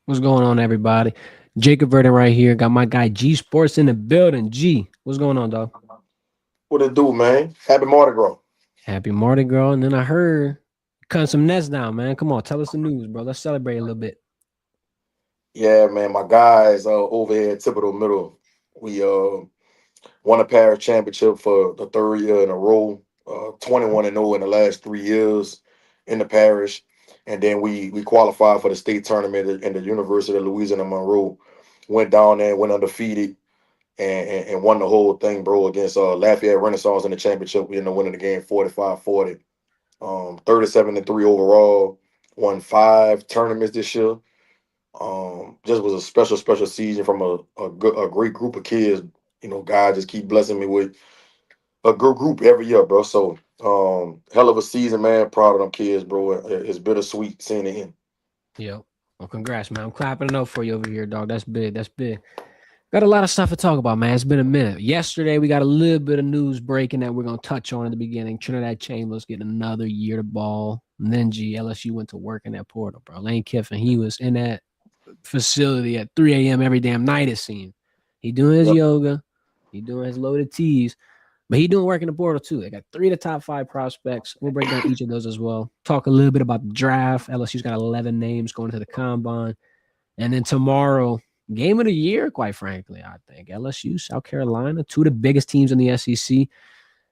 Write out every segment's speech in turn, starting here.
What's going on, everybody? Jacob Verdin right here. Got my guy G-Sportz in the building. G, what's going on, dog? What it do, man? Happy Mardi Gras. Happy Mardi Gras. And then I heard you cutting some nets down, man. Come on, tell us the news, bro. Let's celebrate a little bit. Yeah, man. My guys over here at Tip of the Middle. We won a parish championship for the third year in a row. 21-0 in the last 3 years in the parish, and then we qualified for the state tournament in the University of Louisiana Monroe. Went down there, went undefeated, and won the whole thing, bro, against Lafayette Renaissance in the championship. We ended up winning the game 45-40. 37-3 overall. Won 5 tournaments this year. Just was a special season from a great group of kids. God just keep blessing me with a good group every year, bro. So, hell of a season, man. Proud of them kids, bro. It's bittersweet seeing it end. Yo. Well, congrats, man. I'm clapping it up for you over here, dog. That's big. That's big. Got a lot of stuff to talk about, man. It's been a minute. Yesterday, we got a little bit of news breaking that we're going to touch on in the beginning. Trinidad Chambliss getting another year to ball. And then, LSU went to work in that portal, bro. Lane Kiffin, he was in that facility at 3 a.m. every damn night, it seemed. He doing his yoga. He doing his loaded tees. But he doing work in the portal, too. They got 3 of the top 5 prospects. We'll break down each of those as well. Talk a little bit about the draft. LSU's got 11 names going to the combine. And then tomorrow, game of the year, quite frankly, I think. LSU, South Carolina, 2 of the biggest teams in the SEC.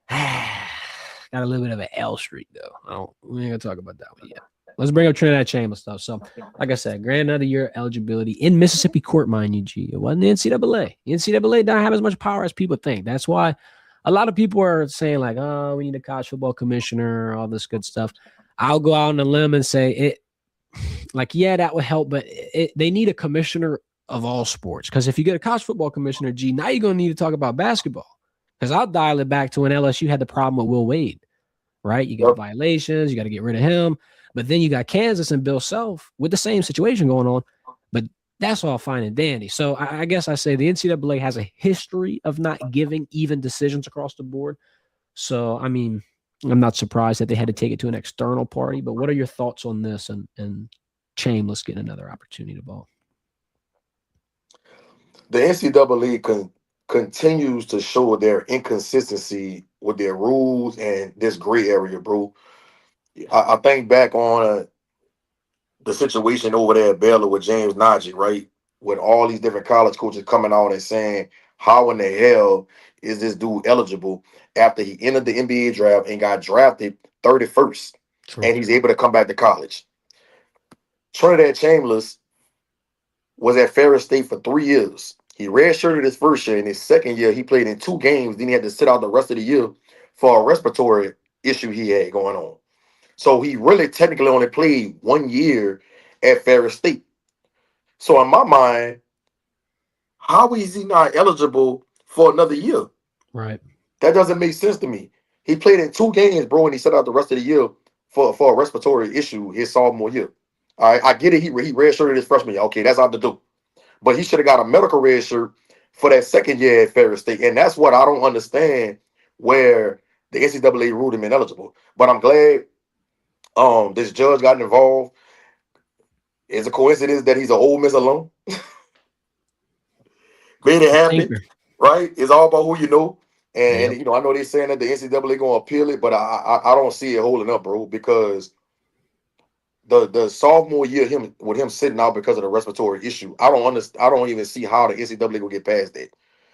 Got a little bit of an L streak, though. We ain't going to talk about that one yet. Let's bring up Trinidad Chambliss stuff. So, like I said, grant another year eligibility in Mississippi court, mind you, G. It wasn't the NCAA. The NCAA don't have as much power as people think. That's why a lot of people are saying, like, oh, we need a college football commissioner, all this good stuff. I'll go out on a limb and say it. Like, yeah, that would help, but they need a commissioner of all sports. Because if you get a college football commissioner, G, now you're going to need to talk about basketball. Because I'll dial it back to when LSU had the problem with Will Wade, right? You got violations. You got to get rid of him. But then you got Kansas and Bill Self with the same situation going on. But that's all fine and dandy. So I guess I say the NCAA has a history of not giving even decisions across the board. So, I mean, I'm not surprised that they had to take it to an external party. But what are your thoughts on this and Chambliss getting another opportunity to ball? The NCAA continues to show their inconsistency with their rules and this gray area, bro. I think back on the situation over there at Baylor with James Najee, right? With all these different college coaches coming out and saying, how in the hell is this dude eligible after he entered the NBA draft and got drafted 31st? True. And he's able to come back to college. Trinidad Chambliss was at Ferris State for 3 years. He redshirted his first year. In his second year, he played in 2 games. Then he had to sit out the rest of the year for a respiratory issue he had going on. So he really technically only played 1 year at Ferris State. So in my mind, how is he not eligible for another year? Right. That doesn't make sense to me. He played in 2 games, bro, and he sat out the rest of the year for a respiratory issue his sophomore year. All right, I get it. He redshirted his freshman year. Okay, that's out the do. But he should have got a medical red shirt for that second year at Ferris State. And that's what I don't understand, where the NCAA ruled him ineligible. But I'm glad this judge got involved. It's a coincidence that he's an Ole Miss alum. Made it happen, right? It's all about who you know. And I know they're saying that the NCAA going to appeal it, but I don't see it holding up, bro, because the sophomore year with him sitting out because of the respiratory issue, I don't even see how the NCAA will get past that.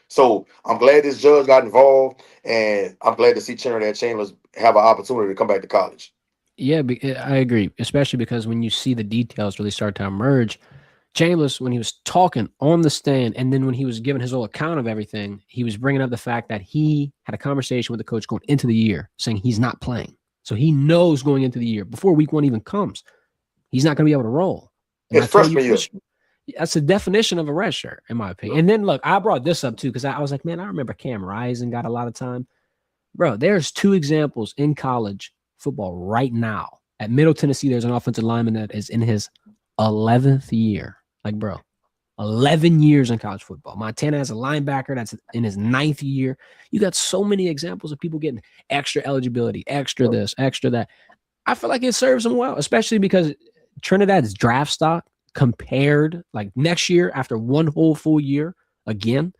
So I'm glad this judge got involved, and I'm glad to see Trinidad Chambliss have an opportunity to come back to college. Yeah, I agree, especially because when you see the details really start to emerge, Chambliss, when he was talking on the stand, and then when he was giving his whole account of everything, he was bringing up the fact that he had a conversation with the coach going into the year saying he's not playing. So he knows going into the year, before week 1 even comes, he's not going to be able to roll. It's freshman year. That's the definition of a red shirt, in my opinion. And then, look, I brought this up, too, because I was like, man, I remember Cam Rising got a lot of time. Bro, there's 2 examples in college football right now. At Middle Tennessee, there's an offensive lineman that is in his 11th year. Like, bro, 11 years in college football. Montana has a linebacker that's in his 9th year. You got so many examples of people getting extra eligibility, extra this, extra that. I feel like it serves them well, especially because Trinidad's draft stock compared like next year after one whole full year again,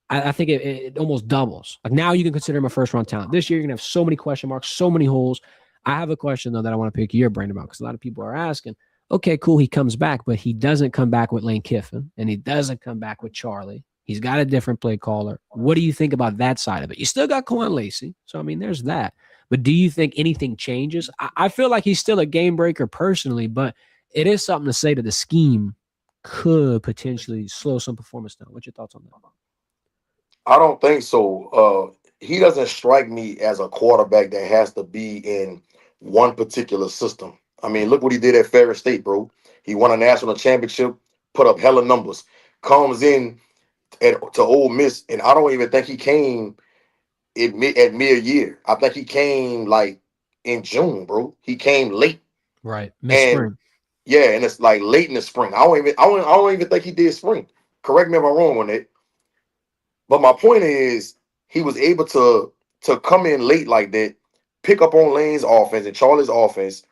I think it almost doubles. Like now you can consider him a first round talent. This year you're gonna have so many question marks, so many holes. I have a question though that I want to pick your brain about because a lot of people are asking. Okay, cool, he comes back, but he doesn't come back with Lane Kiffin, and he doesn't come back with Charlie. He's got a different play caller. What do you think about that side of it? You still got Cohen Lacey, so I mean, there's that. But do you think anything changes? I feel like he's still a game breaker personally, but it is something to say that the scheme could potentially slow some performance down. What's your thoughts on that? I don't think so. He doesn't strike me as a quarterback that has to be in one particular system. I mean, look what he did at Ferris State, bro. He won a national championship, put up hella numbers, comes in to Ole Miss, and I don't even think he came at mid-year. I think he came like in June, bro. He came late, Right, Miss and Spring. yeah, and it's like late in the spring. I don't even think he did spring. Correct me if I'm wrong on that. But my point is, he was able to come in late like that, pick up on Lane's offense and Charlie's offense,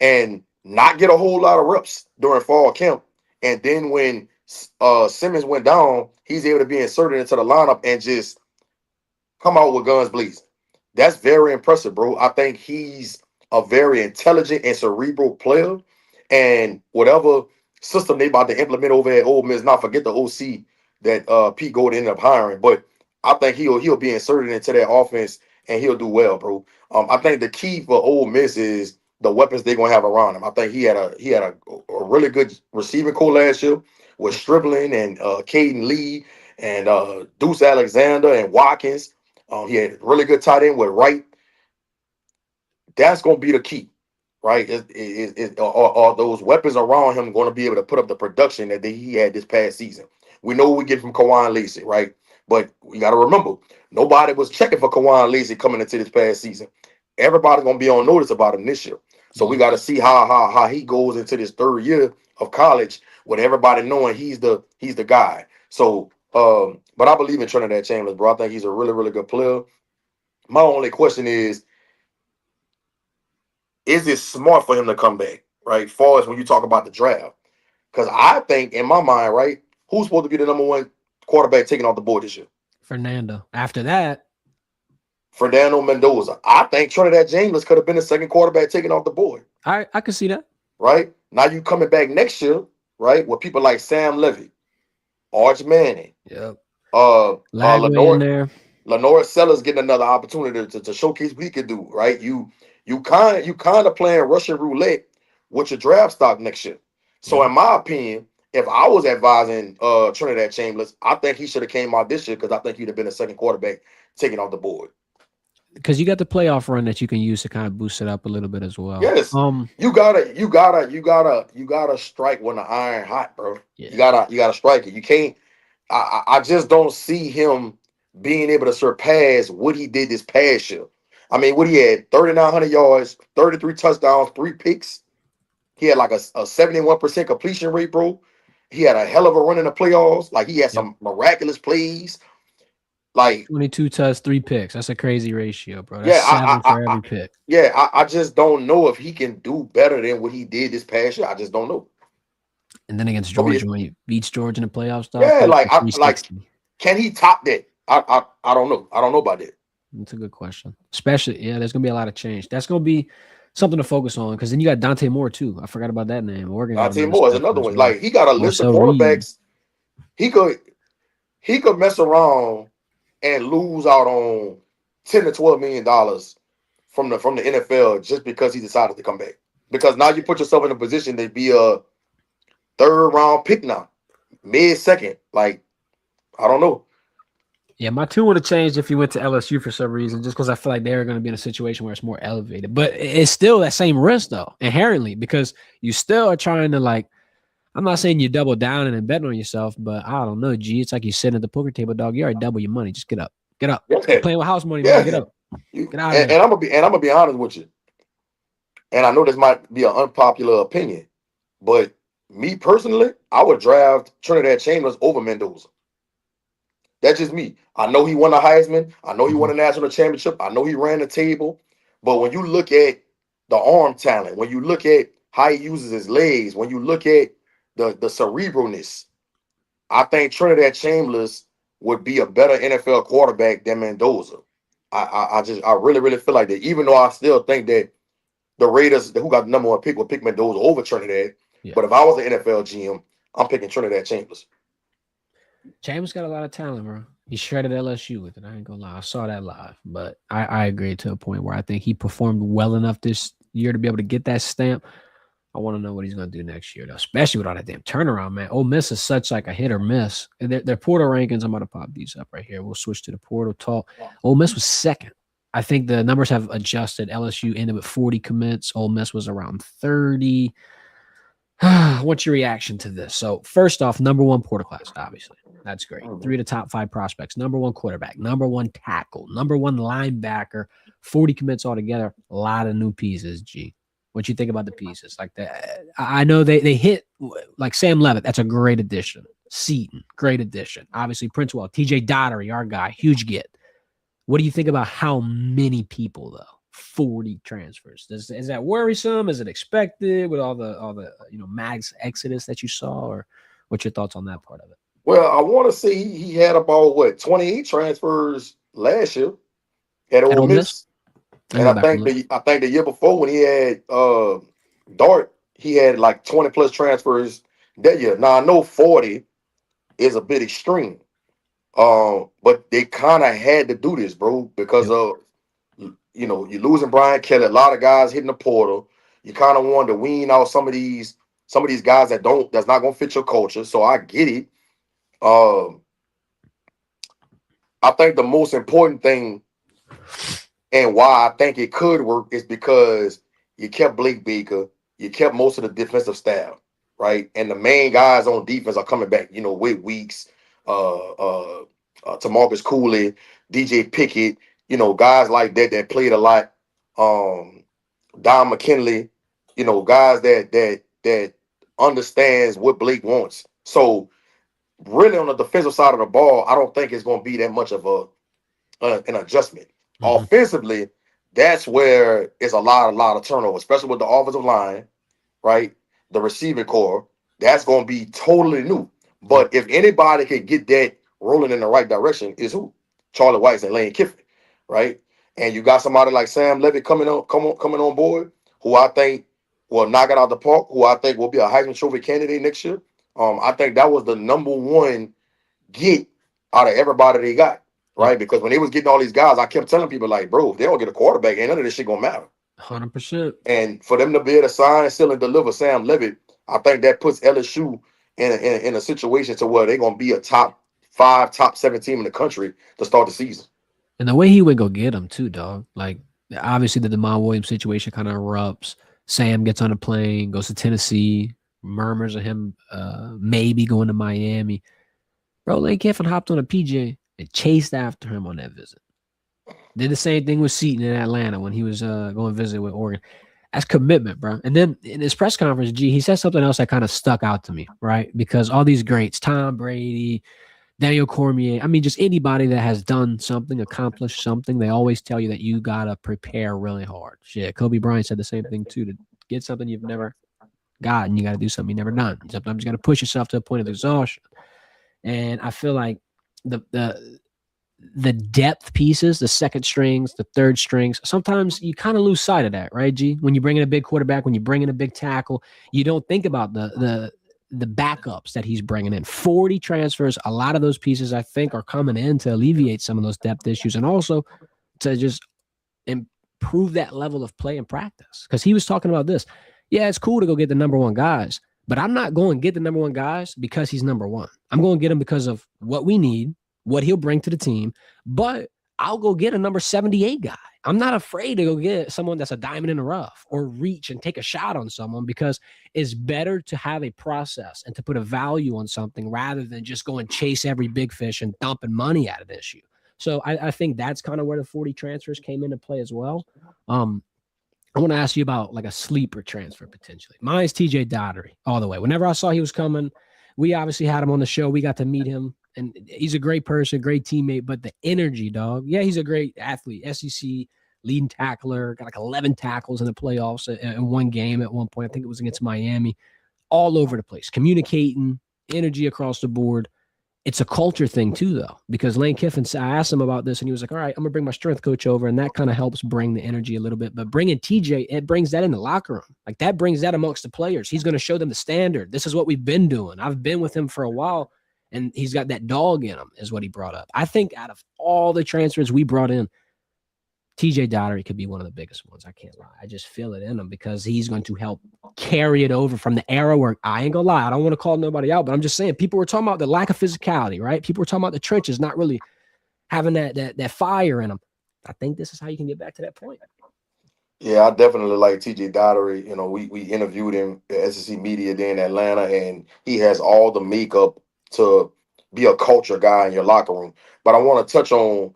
and not get a whole lot of reps during fall camp. And then when Simmons went down, he's able to be inserted into the lineup and just come out with guns blazing. That's very impressive, bro. I think he's a very intelligent and cerebral player. And whatever system they about to implement over at Ole Miss, not forget the OC that Pete Gold ended up hiring, but I think he'll be inserted into that offense and he'll do well, bro. I think the key for Ole Miss is the weapons they're gonna have around him. I think he had a really good receiving core last year with Stribling and Caden Lee and Deuce Alexander and Watkins. He had a really good tight end with Wright. That's going to be the key, right? Are those weapons around him going to be able to put up the production that he had this past season? We know what we get from Kawan Lacey, right? But we got to remember, nobody was checking for Kawan Lacey coming into this past season. Everybody's going to be on notice about him this year. So we got to see how he goes into this third year of college with everybody knowing he's the guy. So, but I believe in Trinidad Chambliss, bro. I think he's a really, really good player. My only question is it smart for him to come back, right? Far as when you talk about the draft. Because I think in my mind, right, who's supposed to be the number one quarterback taken off the board this year? Fernando. After that, Fernando Mendoza. I think Trinidad Chambliss could have been the second quarterback taken off the board. I can see that. Right? Now you coming back next year, right? With people like Sam Levy, Arch Manning, Yep. Lenore, in there. Lenore Sellers getting another opportunity to showcase what he could do, right? You kind of playing Russian roulette with your draft stock next year. So in my opinion, if I was advising Trinidad Chambliss, I think he should have came out this year because I think he'd have been a second quarterback taken off the board. Because you got the playoff run that you can use to kind of boost it up a little bit as well. Yes. You gotta strike when the iron hot, bro. Yeah. You gotta strike it. You can't. I just don't see him being able to surpass what he did this past year. I mean, what he had 3,900 yards, 33 touchdowns, 3 picks. He had like a 71% completion rate, bro. He had a hell of a run in the playoffs. Like he had some miraculous plays. Like 22 touchdowns, 3 picks. That's a crazy ratio, bro. That's 7 for every pick. Yeah, I just don't know if he can do better than what he did this past year. I just don't know. And then against Georgia, when he beats Georgia in the playoffs, yeah, can he top that? I don't know. I don't know about that. That's a good question. Especially, there's gonna be a lot of change. That's gonna be something to focus on because then you got Dante Moore too. I forgot about that name. Oregon. Dante Moore is another one. Like he got a list of quarterbacks. He could mess around and lose out on $10 to $12 million from the NFL just because he decided to come back. Because now you put yourself in a position to be a third round pick now, mid-second. Like, I don't know. Yeah, my tune would have changed if he went to LSU for some reason, just because I feel like they're going to be in a situation where it's more elevated. But it's still that same risk, though, inherently, because you still are trying to, like, I'm not saying you double down and bet on yourself, but I don't know, G. It's like you're sitting at the poker table, dog. You already double your money. Just get up. Get up. Yeah. You're playing with house money, man. Get up. Get out of there. And I'm gonna be honest with you. And I know this might be an unpopular opinion, but me personally, I would draft Trinidad Chambliss over Mendoza. That's just me. I know he won a Heisman. I know he won a national championship. I know he ran the table. But when you look at the arm talent, when you look at how he uses his legs, when you look at the cerebralness. I think Trinidad Chambliss would be a better NFL quarterback than Mendoza. I really, really feel like that. Even though I still think that the Raiders, who got the number one pick, would pick Mendoza over Trinidad. Yeah. But if I was an NFL GM, I'm picking Trinidad Chambliss. James got a lot of talent, bro. He shredded LSU with it. I ain't gonna lie. I saw that live. But I agree to a point where I think he performed well enough this year to be able to get that stamp. I want to know what he's going to do next year, though, especially with all that damn turnaround, man. Ole Miss is such like a hit or miss. Their portal rankings, I'm going to pop these up right here. We'll switch to the portal talk. Ole Miss was second. I think the numbers have adjusted. LSU ended with 40 commits. Ole Miss was around 30. What's your reaction to this? So first off, number one portal class, obviously. That's great. 3 of the top 5 prospects. Number one quarterback. Number one tackle. Number one linebacker. 40 commits altogether. A lot of new pieces, G. What you think about the pieces like that? I know they hit like Sam Levitt. That's a great addition. Seaton, great addition. Obviously, Princewell, TJ Dottery, our guy, huge get. What do you think about how many people though? 40 transfers. Is that worrisome? Is it expected with all the max exodus that you saw, or what's your thoughts on that part of it? Well, I want to say he had about 28 transfers last year at Ole Miss. And I think the year before when he had Dart, he had like 20 plus transfers that year. Now I know 40 is a bit extreme, but they kind of had to do this, bro, because of you're losing Brian Kelly, a lot of guys hitting the portal. You kind of wanted to wean out some of these guys that's not gonna fit your culture. So I get it. I think the most important thing, and why I think it could work, is because you kept Blake Baker, you kept most of the defensive staff, right? And the main guys on defense are coming back. With Weeks, Tamarcus Cooley, DJ Pickett, guys like that played a lot. Don McKinley, guys that understands what Blake wants. So really on the defensive side of the ball, I don't think it's going to be that much of an adjustment. Mm-hmm. Offensively, that's where it's a lot of turnover, especially with the offensive line, right? The receiving core, that's going to be totally new. But if anybody can get that rolling in the right direction, is who? Charlie Weis and Lane Kiffin, right? And you got somebody like Sam Levitt coming on board, who I think will knock it out the park, who I think will be a Heisman Trophy candidate next year. I think that was the number one get out of everybody they got. Right, because when they was getting all these guys, I kept telling people like, bro, if they don't get a quarterback, ain't none of this shit gonna matter. 100%. And for them to be able to sign, still, and deliver Sam Levitt, I think that puts LSU in a situation to where they're gonna be a top 5, top 7 team in the country to start the season. And the way he would go get them too, dog. Like obviously the DeMond Williams situation kind of erupts. Sam gets on a plane, goes to Tennessee, murmurs of him maybe going to Miami. Bro, Lane Kiffin hopped on a PJ and chased after him on that visit. Did the same thing with Seaton in Atlanta when he was going to visit with Oregon. That's commitment, bro. And then in his press conference, he said something else that kind of stuck out to me, right? Because all these greats, Tom Brady, Daniel Cormier, I mean, just anybody that has done something, accomplished something, they always tell you that you got to prepare really hard. Shit, Kobe Bryant said the same thing too. To get something you've never gotten, you got to do something you've never done. Sometimes you got to push yourself to a point of exhaustion. And I feel like the depth pieces, the second strings, the third strings, sometimes you kind of lose sight of that, right, G? When you bring in a big quarterback, when you bring in a big tackle, you don't think about the backups that he's bringing in. 40 transfers, a lot of those pieces, I think, are coming in to alleviate some of those depth issues and also to just improve that level of play and practice. Because he was talking about this. Yeah, it's cool to go get the number one guys, but I'm not going to get the number one guys because he's number one. I'm going to get him because of what we need, what he'll bring to the team, but I'll go get a number 78 guy. I'm not afraid to go get someone that's a diamond in the rough or reach and take a shot on someone, because it's better to have a process and to put a value on something rather than just go and chase every big fish and dumping money at an issue. So I think that's kind of where the 40 transfers came into play as well. I want to ask you about like a sleeper transfer potentially. Mine's TJ Dottery all the way. Whenever I saw he was coming, we obviously had him on the show. We got to meet him, and he's a great person, great teammate, but the energy, dog. Yeah, he's a great athlete, SEC leading tackler, got like 11 tackles in the playoffs in one game at one point. I think it was against Miami. all over the place, communicating, energy across the board. It's a culture thing too, though, because Lane Kiffin, I asked him about this and he was like, all right, I'm going to bring my strength coach over. And that kind of helps bring the energy a little bit. But bringing TJ, it brings that in the locker room. Like that brings that amongst the players. He's going to show them the standard. This is what we've been doing. I've been with him for a while and he's got that dog in him is what he brought up. I think out of all the transfers we brought in, TJ Dottery could be one of the biggest ones. I can't lie. I just feel it in him because he's going to help carry it over from the era where I ain't gonna lie. I don't want to call nobody out, but I'm just saying people were talking about the lack of physicality, right? People were talking about the trenches not really having that fire in them. I think this is how you can get back to that point. Yeah, I definitely like TJ Dottery. You know, we interviewed him at SEC Media there in Atlanta, and he has all the makeup to be a culture guy in your locker room. But I want to touch on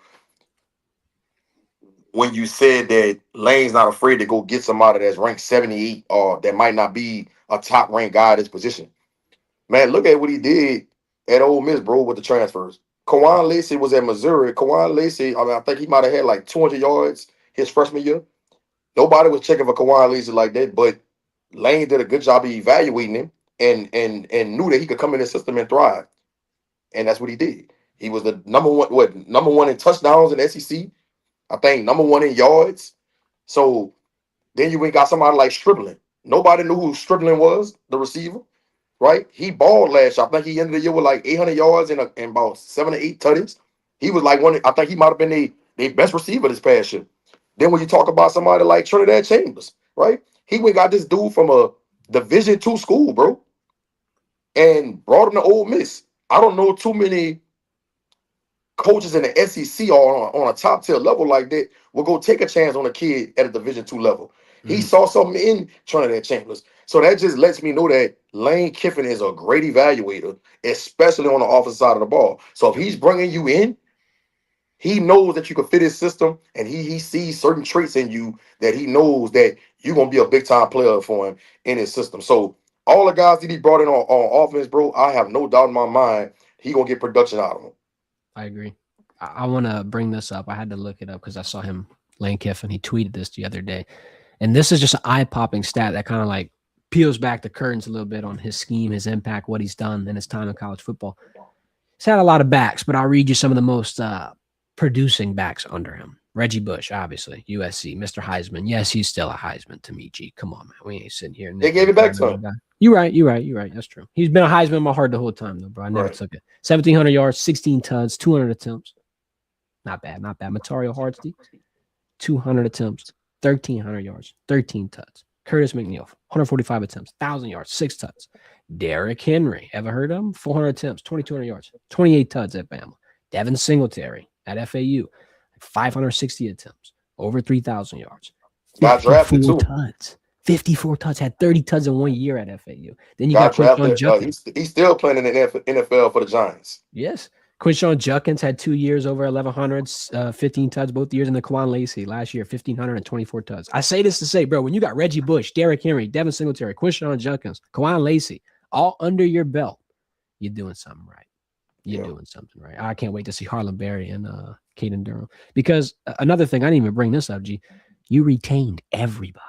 when you said that Lane's not afraid to go get somebody that's ranked 78 or that might not be a top ranked guy at this position. Man, look at what he did at Ole Miss, bro, with the transfers. Kawan Lacey was at Missouri. Kawan Lacey, I think he might have had like 200 yards his freshman year. Nobody was checking for Kawan Lacey like that, but Lane did a good job of evaluating him and knew that he could come in the system and thrive. And that's what he did. He was the number one in touchdowns in the SEC. I think number one in yards. So then you ain't got somebody like Stribling. Nobody knew who Stribling was, the receiver, right? He balled last year. I think he ended the year with like 800 yards and about 7 or 8 tutties. He was like I think he might have been the best receiver this past year. Then when you talk about somebody like Trinidad Chambliss, right? He went got this dude from a Division II school, bro, and brought him to Ole Miss. I don't know too many coaches in the SEC or on a top tier level like that will go take a chance on a kid at a Division II level. Mm-hmm. He saw something in Trinidad Chambliss. So that just lets me know that Lane Kiffin is a great evaluator, especially on the offensive side of the ball. So if he's bringing you in, he knows that you can fit his system, and he sees certain traits in you that he knows that you're going to be a big-time player for him in his system. So all the guys that he brought in on offense, bro, I have no doubt in my mind he going to get production out of them. I agree. I want to bring this up. I had to look it up because I saw him, Lane Kiffin. He tweeted this the other day. And this is just an eye-popping stat that kind of like peels back the curtains a little bit on his scheme, his impact, what he's done in his time in college football. He's had a lot of backs, but I'll read you some of the most producing backs under him. Reggie Bush, obviously, USC, Mr. Heisman. Yes, he's still a Heisman to me, G. Come on, man. We ain't sitting here. They gave it back to him. You're right. That's true. He's been a Heisman in my heart the whole time, though, bro. I never took it. 1,700 yards, 16 tuds, 200 attempts. Not bad. Matario Hardsty, 200 attempts, 1,300 yards, 13 tuds. Curtis McNeil, 145 attempts, 1,000 yards, 6 tuds. Derrick Henry, ever heard of him? 400 attempts, 2,200 yards, 28 tuds at Bama. Devin Singletary at FAU, 560 attempts, over 3,000 yards. Got drafted too. 54 tuds, had 30 tuds in 1 year at FAU. Then you got Quinshawn Judkins. He's still playing in the NFL for the Giants. Yes. Quinshawn Judkins had 2 years over 1,100, 15 tuds both years. And the Kawan Lacey last year, 1,524 tuds. I say this to say, bro, when you got Reggie Bush, Derrick Henry, Devin Singletary, Quinshawn Judkins, Kawan Lacey, all under your belt, you're doing something right. You're doing something right. I can't wait to see Harlan Berry and Caden Durham. Because another thing, I didn't even bring this up, G. You retained everybody.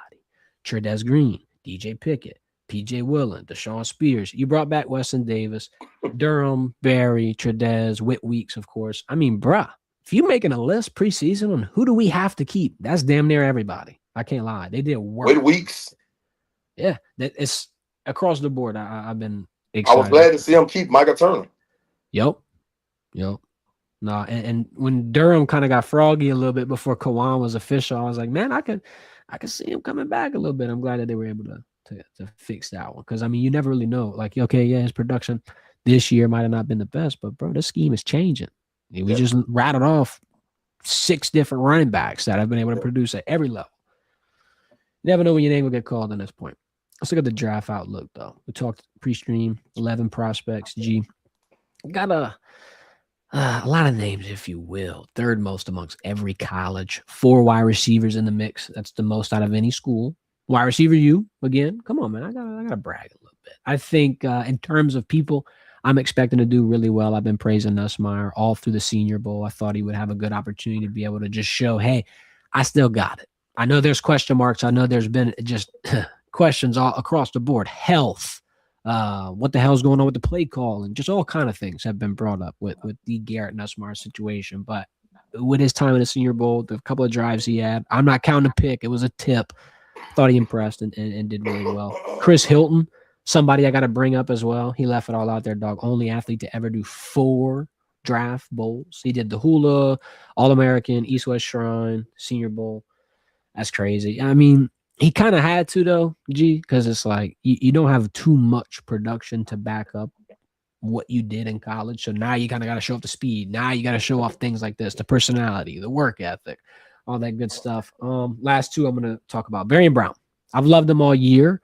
Trudez Green, DJ Pickett, PJ Willen, Deshaun Spears. You brought back Weston Davis, Durham, Berry, Trudez, Whit Weeks, of course. I mean, bruh, if you're making a list preseason on who do we have to keep, that's damn near everybody. I can't lie. They did work. Whit Weeks. Yeah, it's across the board. I've been excited. I was glad to see him keep Micah Turner. Yep. No, and when Durham kind of got froggy a little bit before Kawan was official, I was like, man, I could see him coming back a little bit. I'm glad that they were able to fix that one. Because, I mean, you never really know. Like, okay, yeah, his production this year might have not been the best, but, bro, this scheme is changing. We just rattled off 6 different running backs that have been able to produce at every level. You never know when your name will get called on this point. Let's look at the draft outlook, though. We talked pre-stream, 11 prospects, G. Got a lot of names, if you will. Third most amongst every college. 4 wide receivers in the mix. That's the most out of any school. Wide receiver, you again. Come on, man. I gotta brag a little bit. I think in terms of people, I'm expecting to do really well. I've been praising Nussmeier all through the Senior Bowl. I thought he would have a good opportunity to be able to just show, hey, I still got it. I know there's question marks. I know there's been just questions all across the board. Health, What the hell's going on with the play call, and just all kind of things have been brought up with the Garrett Nussmeier situation. But with his time in the Senior Bowl, the couple of drives he had, I'm not counting a pick. It was a tip. Thought he impressed and did really well. Chris Hilton, somebody I got to bring up as well. He left it all out there, dog. Only athlete to ever do 4 draft bowls. He did the Hula, All American, East West Shrine, Senior Bowl. That's crazy. I mean, he kind of had to though, G, because it's like you don't have too much production to back up what you did in college. So now you kind of got to show off the speed. Now you got to show off things like this, the personality, the work ethic, all that good stuff. Last 2 I'm going to talk about. Varian Brown. I've loved him all year.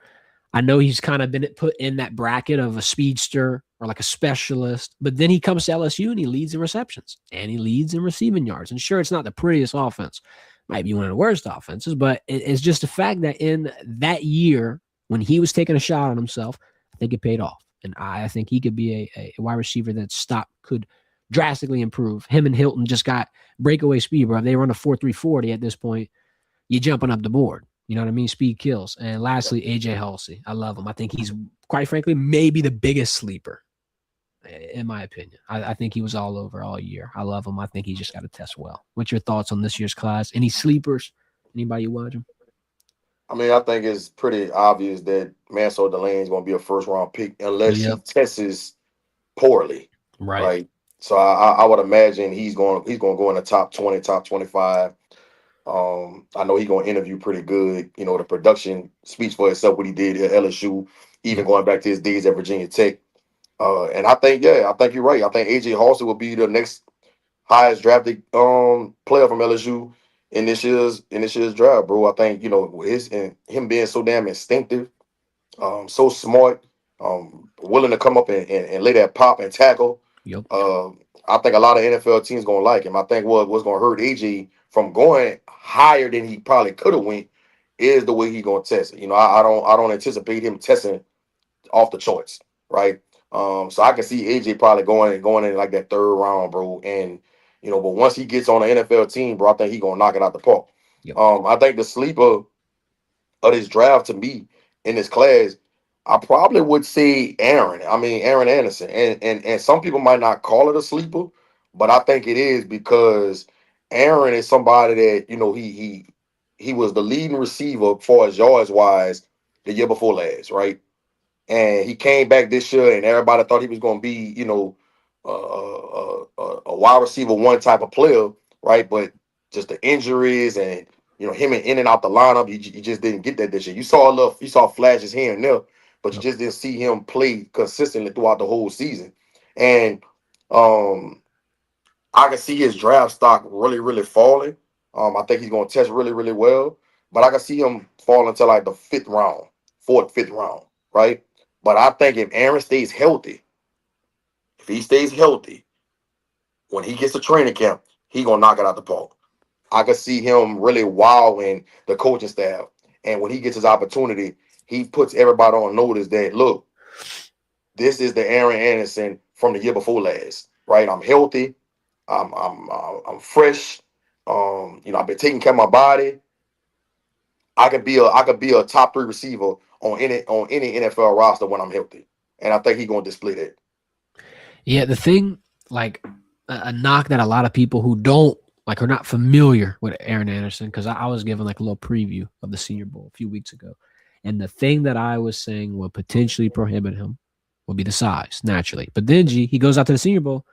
I know he's kind of been put in that bracket of a speedster or like a specialist, but then he comes to LSU and he leads in receptions and he leads in receiving yards. And sure, it's not the prettiest offense, might be one of the worst offenses, but it's just the fact that in that year when he was taking a shot on himself, I think it paid off. And I think he could be a wide receiver that stock could drastically improve. Him and Hilton just got breakaway speed, bro. If they run a 4.340 at this point, you're jumping up the board. You know what I mean? Speed kills. And lastly, AJ Halsey. I love him. I think he's, quite frankly, maybe the biggest sleeper, in my opinion. I think he was all over all year. I love him. I think he just got to test well. What's your thoughts on this year's class? Any sleepers? Anybody you watch him? I mean, I think it's pretty obvious that Mansour Delaney is going to be a first round pick unless he Yep. tests poorly, Right. right? So I would imagine he's going to go in the top 20, top 25. I know he's going to interview pretty good. You know, the production speaks for itself. What he did at LSU, even Yep. going back to his days at Virginia Tech. And I think you're right. I think AJ Halsey will be the next highest drafted player from LSU in this year's draft, bro. I think his and him being so damn instinctive, so smart, willing to come up and lay that pop and tackle. Yep. Uh, I think a lot of NFL teams gonna like him. I think what's gonna hurt AJ from going higher than he probably could have went is the way he gonna test it. I don't anticipate him testing off the charts, right? So I can see AJ probably going in like that 3rd round, bro. And but once he gets on an NFL team, bro, I think he gonna knock it out the park. Yep. I think the sleeper of this draft to me in this class, I probably would say Aaron. I mean Aaron Anderson, and some people might not call it a sleeper, but I think it is because Aaron is somebody that he was the leading receiver for as yards wise the year before last, right? And he came back this year, and everybody thought he was going to be, a wide receiver one type of player, right? But just the injuries and him in and out the lineup, you just didn't get that this year. You saw flashes here and there, but you Yep. just didn't see him play consistently throughout the whole season. And um, I can see his draft stock really, really falling. I think he's going to test really, really well, but I can see him falling to like the 5th round, 4th, 5th round, right? But I think if Aaron stays healthy, if he stays healthy, when he gets to training camp, he gonna knock it out the park. I could see him really wowing the coaching staff, and when he gets his opportunity, he puts everybody on notice that look, this is the Aaron Anderson from the year before last, right? I'm healthy, I'm fresh. I've been taking care of my body. I could be a top 3 receiver on any NFL roster when I'm healthy, and I think he's gonna display that. Yeah, the thing, like a knock that a lot of people who don't like are not familiar with Aaron Anderson, because I was given like a little preview of the Senior Bowl a few weeks ago, and the thing that I was saying would potentially prohibit him would be the size naturally. But then he goes out to the Senior Bowl,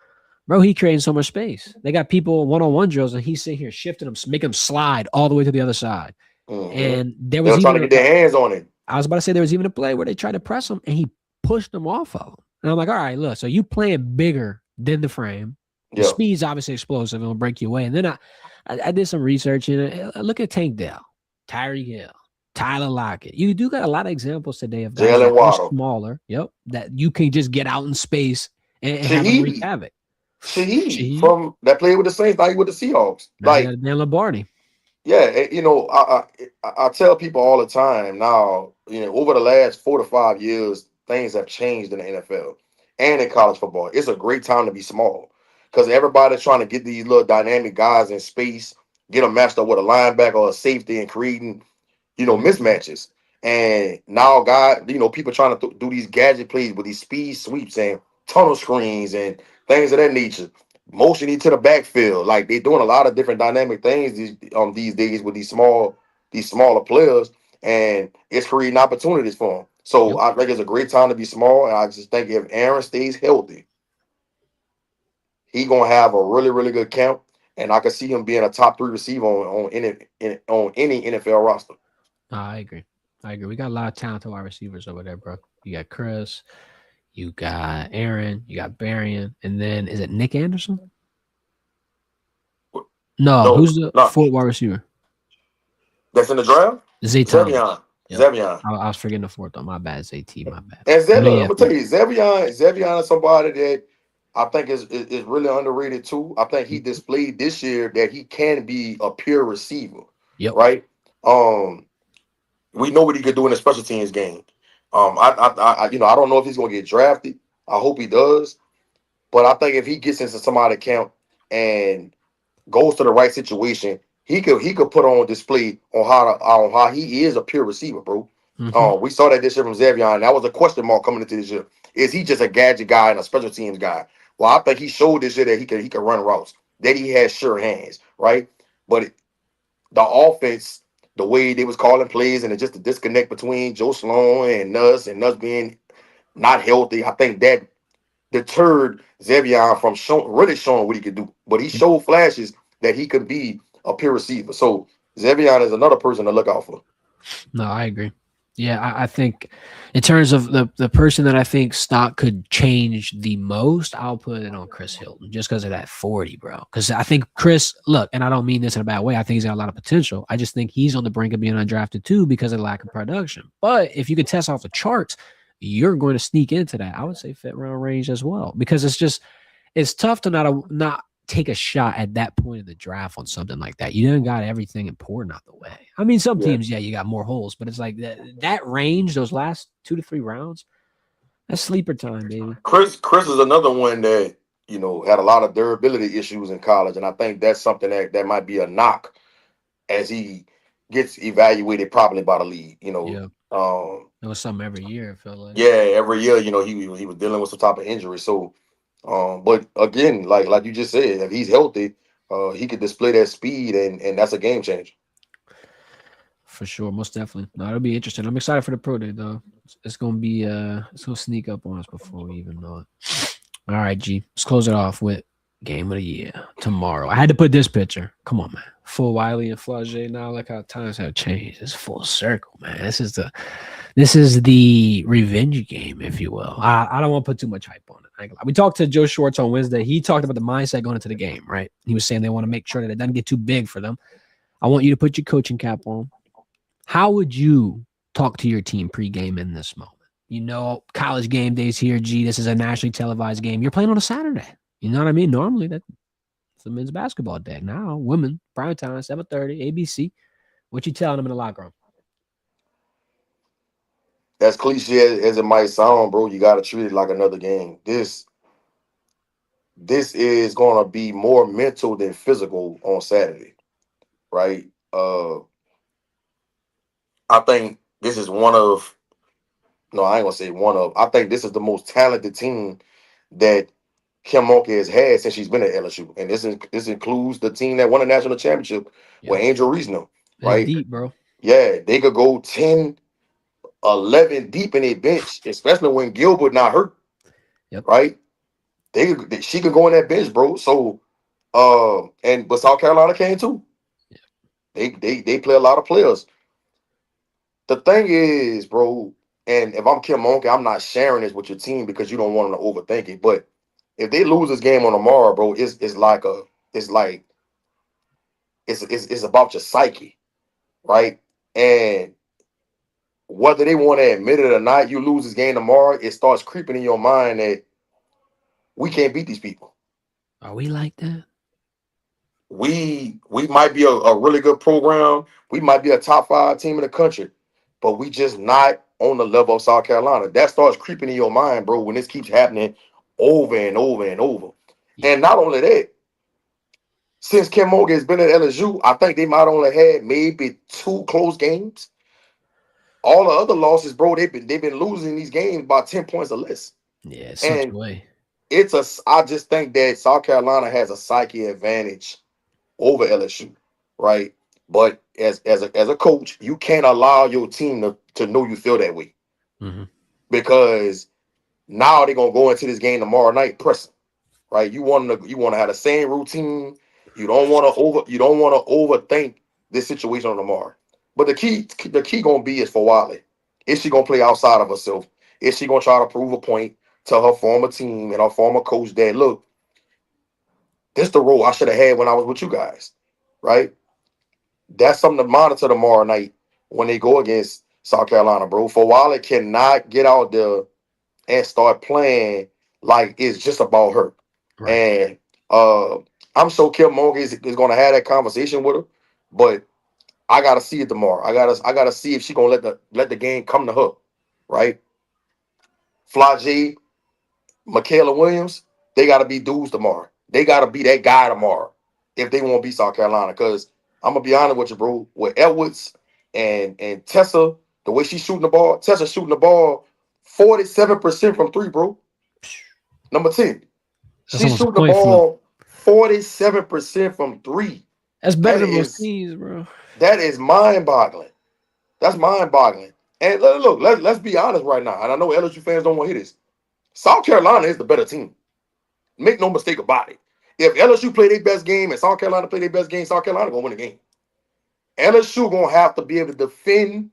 bro. He creating so much space. They got people 1-on-1 drills, and he's sitting here shifting them, making them slide all the way to the other side. Hmm. And there They're was trying to even get their hands on it. I was about to say there was even a play where they tried to press him and he pushed them off of him. And I'm like, all right, look, so you playing bigger than the frame. The Yeah. speed's obviously explosive and will break you away. And then I did some research and look at Tank Dell, Tyreek Hill, Tyler Lockett. You do got a lot of examples today of guys Jalen that are Waddle. smaller, that you can just get out in space and have them wreak Shaheed. havoc. Shaheed Shaheed, from that played with the Saints, now he with the Seahawks. now you Like, got Dan Lombardi. yeah, I tell people all the time now, over the last 4 to 5 years, things have changed in the NFL and in college football. It's a great time to be small because everybody's trying to get these little dynamic guys in space, get them matched up with a linebacker or a safety and creating, Mhm. mismatches. And now, God, people trying to do these gadget plays with these speed sweeps and tunnel screens and things of that nature. Motioning to the backfield, like they're doing a lot of different dynamic things these days with these smaller players, and it's creating opportunities for them. So Yep. I think it's a great time to be small, and I just think if Aaron stays healthy, he gonna have a really really good camp, and I can see him being a top 3 receiver on any NFL roster. No, I agree. I agree. We got a lot of talented wide receivers over there, bro. You got Chris, you got Aaron, you got Barian, and then is it Nick Anderson? No, No, who's the no, fourth wide receiver? that's in the draft. Zay Thomas. Zevion, Yep. Zevion. I was forgetting the fourth one. My bad. ZT, my bad. And But Look, I'm yeah, gonna tell you, Zevion is somebody that I think is really underrated too. I think he displayed this year that he can be a pure receiver, yep. right? Um, we know what he could do in the special teams game. I don't know if he's gonna get drafted. I hope he does, but I think if he gets into somebody's camp and goes to the right situation, he could put on display on how he is a pure receiver, bro. Mm-hmm. We saw that this year from Zevion. That was a question mark coming into this year. Is he just a gadget guy and a special teams guy? Well, I think he showed this year that he can run routes, that he has sure hands, right? But the offense, the way they was calling plays, and just the disconnect between Joe Sloan and Nuss being not healthy, I think that deterred Zevion from really showing what he could do. But he Yep. showed flashes that he could be a pure receiver. So Zevion is another person to look out for. No, I agree. Yeah, I think in terms of the person that I think stock could change the most, I'll put it on Chris Hilton just because of that 40, bro. Because I think Chris, look, and I don't mean this in a bad way. I think he's got a lot of potential. I just think he's on the brink of being undrafted too because of the lack of production. But if you can test off the charts, you're going to sneak into that. I would say fifth round range as well because it's tough to not take a shot at that point in the draft on something like that. You done got everything important out the way. I mean, some Yeah. teams, yeah, you got more holes, but it's like that range, those last 2 to 3 rounds, that's sleeper time, baby. Chris is another one that, had a lot of durability issues in college. And I think that's something that might be a knock as he gets evaluated probably by the league. Yeah. It was something every year, I feel like. Yeah, every year, he was dealing with some type of injury. So but again, like you just said, if he's healthy, he could display that speed, and that's a game changer. For sure, most definitely. No, it'll be interesting. I'm excited for the pro day though. It's gonna be it's gonna sneak up on us before we even know it. All right, G. Let's close it off with game of the year tomorrow. I had to put this picture. Come on, man. Full Wiley and Flage now. Look how times have changed. It's full circle, man. This is the revenge game, if you will. I don't want to put too much hype on it. We talked to Joe Schwartz on Wednesday. He talked about the mindset going into the game, right? He was saying they want to make sure that it doesn't get too big for them. I want you to put your coaching cap on. How would you talk to your team pregame in this moment? College game days here. G, this is a nationally televised game. You're playing on a Saturday. You know what I mean? Normally, that's the men's basketball day. Now, women, prime time, 7:30, ABC. What you telling them in the locker room? As cliche as it might sound, bro, you got to treat it like another game. This is going to be more mental than physical on Saturday, right? I think this is one of no, I ain't gonna say one of. I think this is the most talented team that Kim Mulkey has had since she's been at LSU, and this includes the team that won the national championship with Yep. Angel Reese, That's right? deep, bro. Yeah, they could go 10, 11 deep in their bench, especially when Gilbert not hurt, Yep. right? She could go in that bench, bro. So, but South Carolina can too. They play a lot of players. The thing is, bro, and if I'm Kim Mulkey, I'm not sharing this with your team because you don't want them to overthink it. But if they lose this game on tomorrow, bro, it's about your psyche, right? And whether they want to admit it or not, you lose this game tomorrow, it starts creeping in your mind that we can't beat these people. Are we like that? We might be a really good program. We might be a top 5 team in the country, but we just not on the level of South Carolina. That starts creeping in your mind, bro, when this keeps happening over and over and over. Yeah. And not only that, since Kim Mulkey has been at LSU, I think they might only had maybe 2 close games. All the other losses, bro, they've been losing these games by 10 points or less. Yeah, it slips And away. I just think that South Carolina has a psyche advantage over LSU, right? But as a coach, you can't allow your team to know you feel that way, Mm-hmm. because now they're gonna go into this game tomorrow night pressing, right? You want to have the same routine. You don't want to overthink this situation on tomorrow. But the key gonna be is for Wiley. Is she gonna play outside of herself? Is she gonna try to prove a point to her former team and her former coach that, look, this the role I should have had when I was with you guys, right? That's something to monitor tomorrow night when they go against South Carolina, bro. For Wiley cannot get out there and start playing like it's just about her. Right. And uh I'm sure Kim Monk is gonna have that conversation with her, but I gotta see it tomorrow. I gotta see if she gonna let the game come to her, right? Flagey, Michaela Williams, they gotta be dudes tomorrow. They gotta be that guy tomorrow if they want to beat South Carolina. Cause I'm gonna be honest with you, bro. With Edwards and Tessa, the way she's shooting the ball, Tessa shooting the ball 47% from three, bro. Number 10. That's She's almost a shooting the point flip. ball 47% from three. That's better That than most is teams, bro. that is mind-boggling. That's mind-boggling. And look, let's be honest right now. And I know LSU fans don't want to hear this. South Carolina is the better team. Make no mistake about it. If LSU play their best game and South Carolina play their best game, South Carolina gonna win the game. LSU gonna have to be able to defend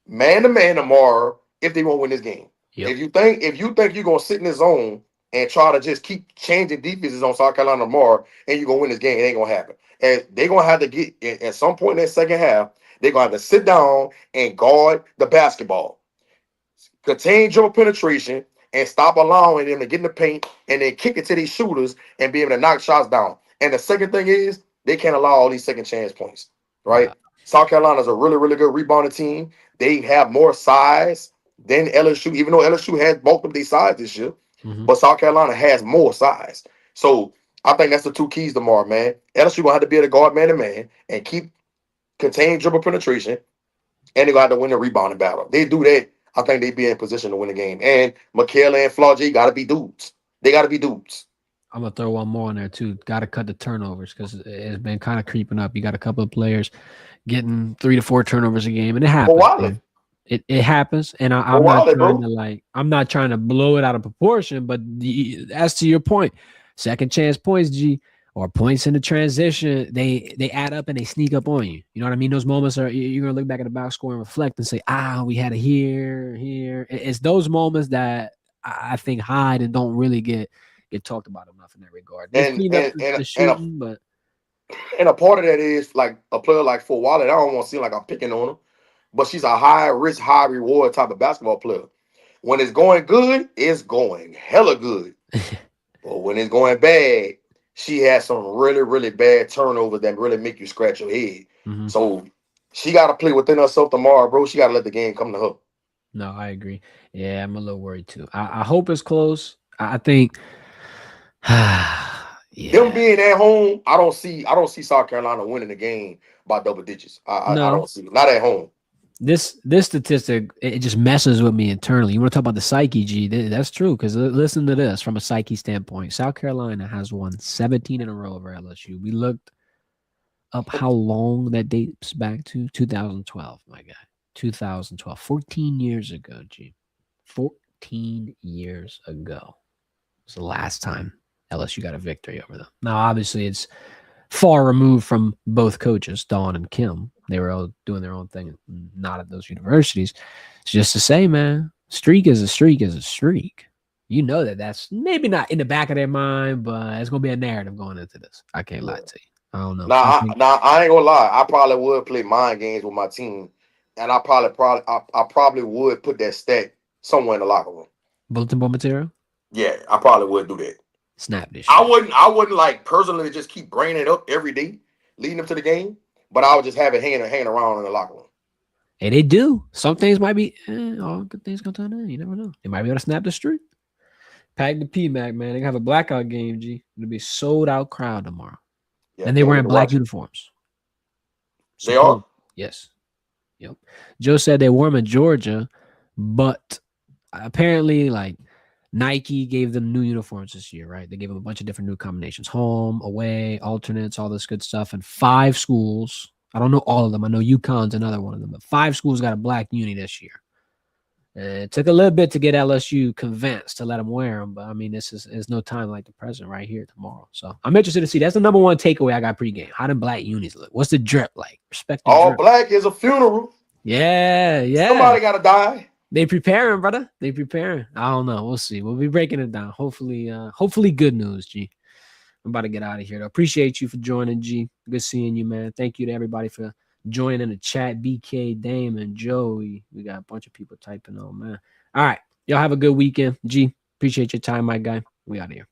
man to man tomorrow if they want to win this game. Yep. If you think you're gonna sit in the zone and try to just keep changing defenses on South Carolina tomorrow and you're gonna win this game, it ain't gonna happen. And they're gonna have to get at some point in that second half, they're gonna have to sit down and guard the basketball, contain dribble penetration, and stop allowing them to get in the paint and then kick it to these shooters and be able to knock shots down. And the second thing is they can't allow all these second chance points, Nah. right? South Carolina is a really, really good rebounding team. They have more size than LSU, even though LSU has bulked up their size this year, Mm-hmm. but South Carolina has more size. So I think that's the two keys tomorrow, man. LSU gonna have to be able to guard man to man and keep contain dribble penetration, and they're gonna have to win the rebounding battle. They do that, I think they be in position to win the game. And Michaela and Flaugy gotta be dudes. They gotta be dudes. I'm gonna throw one more in there too. Got to cut the turnovers because it's been kind of creeping up. You got a couple of players getting 3 to 4 turnovers a game, and it For happens, Wiley. man. It happens, and For I'm not Wiley, trying bro. to I'm not trying to blow it out of proportion. But as to your point, second chance points, G, or points in the transition, they add up and they sneak up on you. You know what I mean? Those moments are you're gonna look back at the box score and reflect and say, we had it here. It's those moments that I think hide and don't really get talked about enough in that regard. They've And cleaned up and and the and a, shooting, but and a part of that is like a player like For Wiley. I don't want to seem like I'm picking on her, but she's a high risk, high reward type of basketball player. When it's going good, it's going hella good. But when it's going bad, she has some really, really bad turnovers that really make you scratch your head. Mhm. So she got to play within herself tomorrow, bro. She got to let the game come to her. No, I agree. Yeah, I'm a little worried too. I hope it's close. I think, Them yeah, being at home, I don't see South Carolina winning the game by double digits. I no. don't see it. Not at home. This statistic it just messes with me internally. You want to talk about the psyche, G? That's true because listen to this from a psyche standpoint. South Carolina has won 17 in a row over LSU. We looked up how long that dates back to 2012. My guy, 2012, 14 years ago, G. 14 years ago was the last time LSU got a victory over them. Now, obviously, it's far removed from both coaches, Dawn and Kim. They were all doing their own thing, not at those universities. It's just to say, man, streak is a streak is a streak. You know that's maybe not in the back of their mind, but it's gonna be a narrative going into this. I can't lie to you. I don't know. I think I ain't gonna lie. I probably would play mind games with my team, and I probably would put that stat somewhere in the locker room. bulletin board material. Yeah, I probably would do that. Snap this I shit. wouldn't. I wouldn't like personally just keep bringing it up every day leading up to the game, but I would just have it hanging around in the locker room. Hey, they do. Some things might be all good things gonna turn in. You never know. They might be able to snap the streak. Pack the PMAC, man. They have a blackout game, G. It'll be a sold out crowd tomorrow. Yeah, And they can't wait wearing to black watch it. uniforms. They are. Support. Yes. Yep. Joe said they wore them in Georgia, but apparently, like Nike gave them new uniforms this year, right? They gave them a bunch of different new combinations: home, away, alternates, all this good stuff. And 5 schools, I don't know all of them. I know UConn's another one of them, but 5 schools got a black uni this year. It took a little bit to get LSU convinced to let them wear them, but I mean, this is no time like the present right here tomorrow. So I'm interested to see. That's the number one takeaway I got pregame. How do black unis look? What's the drip like? Respect the All drip. black is a funeral. Yeah. Somebody gotta die. They preparing, brother. They preparing. I don't know. We'll see. We'll be breaking it down. Hopefully good news, G. I'm about to get out of here, though. Appreciate you for joining, G. Good seeing you, man. Thank you to everybody for joining in the chat. BK, Damon, Joey. We got a bunch of people typing on, man. All right. Y'all have a good weekend. G, appreciate your time, my guy. We out of here.